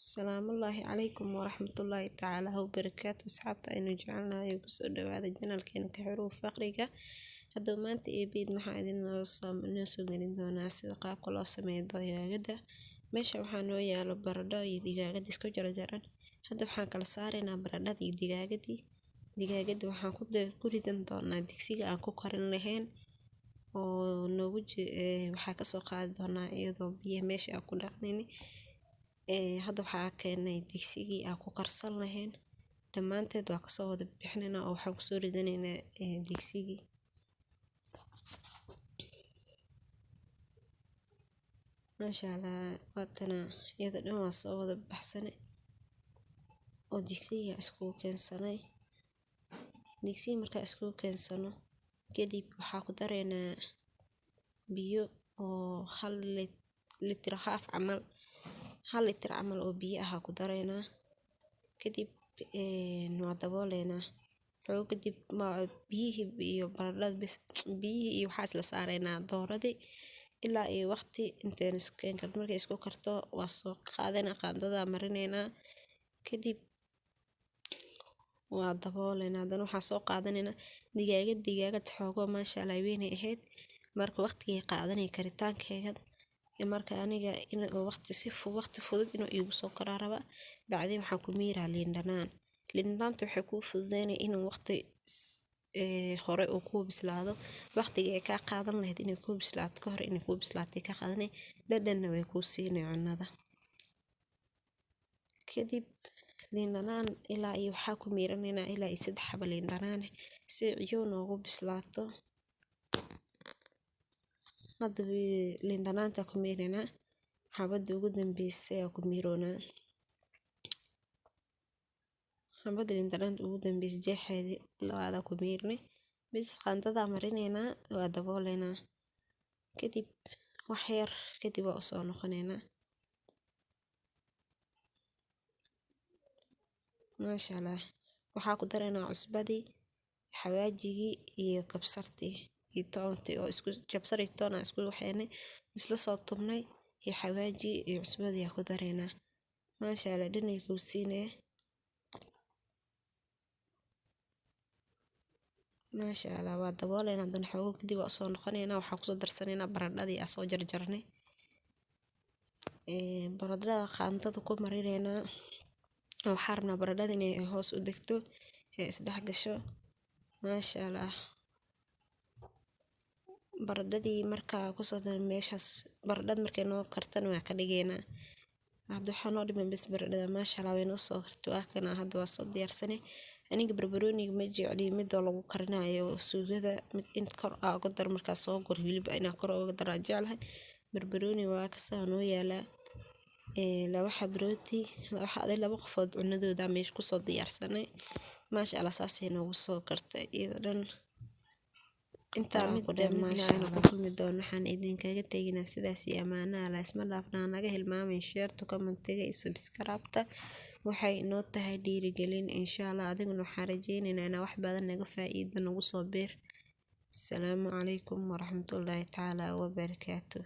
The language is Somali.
Asalaamullaahi calaykum waraxmatullaahi tacaala wabarakaatu. Asxaabta aynu jecelnahay kusoo dhawaada janalkeena ka xiruu faqriga. Haddaba maanta eebid maxaa idin noo soo gelin doonaa sida qaabka loo sameeyo digaagada. Meesha waxaa noo yaalo baradho iyo digaagad isku jarjaran. Hadda waxaan kala saaraynaa baradhada iyo digaagadii. Digaagada waxaan ku ridan doonaa digsiga aan ku karin lahayn oo waxaa ka soo qaadi doonaa iyadoo biyo meesha aan ku dhaqnayni. Hadda waxaa keenay digsigii aan ku karsan lahayn dhammaanteed waa kasoo wada bixinaynaa oo waxaan kusoo ridanaynaa digsigii. Masha Allah waatana iyada dhan waa soo wada baxsanay oo digsiga isku keensanay. Digsiga markaa isku keensano kadib waxaa ku daraynaa biyo oo 1 litir camal oo biyo ah ku daraynaa. Kadib waa dabooleynaa xoog kadib biyihii iyo baradhada biyihii iyo waxaas la saaraynaa dooradii ilaa iyo waqti inteen markay isku karto waa soo qaadana qaandada marinaynaa. Kadib waa dabooleynaa dan waxaa soo qaadanaynaa digaagad xoogo maasha Allah weynay ahayd marka waqtigii qaadanay karitaankeeda marka aniga in waqti fudud inuu igu soo koraa raba bacdeen waxaan ku miiraa liin dhanaanta waxay ku fududeynay in waqti hore uu ku bislaado waqtiga ay ka qaadan lahayd inay ku bislaato ka hor inay ku bislaatay ka qaadanay dhadhanna way ku siinay cunnada. Kadib liin dhanaan ilaa iyo waxaa ku miiranaynaa ilaa 3 xabo liin dhanaan si ciyoon ugu bislaato. Hadda liin dhanaanta ku miirana xabada ugu dambeysay ku miiroona xabada liin dhanaanta ugu dambeysay jeexeedii labaada ku miirnay bis qaandada marinayna waa dabooleynaa. Kadib wax yar kadib waa soo noqonaynaa. Masha Allah waxaa ku daraynaa cusbadii xawaajigii iyo kabsartii iyo toontii oo isku jabsar iyo toona isku waxaynay isla soo tumnay iyo xawaaji iyo cusbadii ku daraynaa. Masha Allah dhanay ku siinay. Masha Allah waa dabooleynaa dan xoog kadib waa soo noqonaynaa waxaa ku soo darsanaynaa baradhadii aan soo jarjarnay. Baradhada qaandada ku marinaynaa waxaan rabnaa baradhada inay hoos u degto isdhex gasho. Masha Allah baradhadii markaa ku soo daray meeshaas baradhada markay noo kartan waa ka dhigaynaa. Hadda waxaan noo dhiman bis baradhada Masha Allah way noo soo kartay waa kana hadda waa soo diyaarsanay. Aniga barbarooniga ma jecli mid lagu karinayo suugada in kor uga dar markaa soo gur hilib inaa kor uga dar jeclahay. Barbarooni waa ka soo noo yaala laba xabrooti laba qofood cunadooda meesh ku soo diyaarsanay. Masha Allah saasay noogu soo kartay iyada dhan inta mid Masha Allah ku kulmi doona waxaan idinkaga taginaa sidaas iyo amaana Allah isma dhaafna naga hilmaamin share to comment iyo subscribe waxay noo tahay dhiirigelin insha Allah adiguna waxaan rajeynaynaa in wax badan naga faa'iido nagu soo beer. Assalaamu calaykum waraxmatullaahi tacaala wabarakaatuh.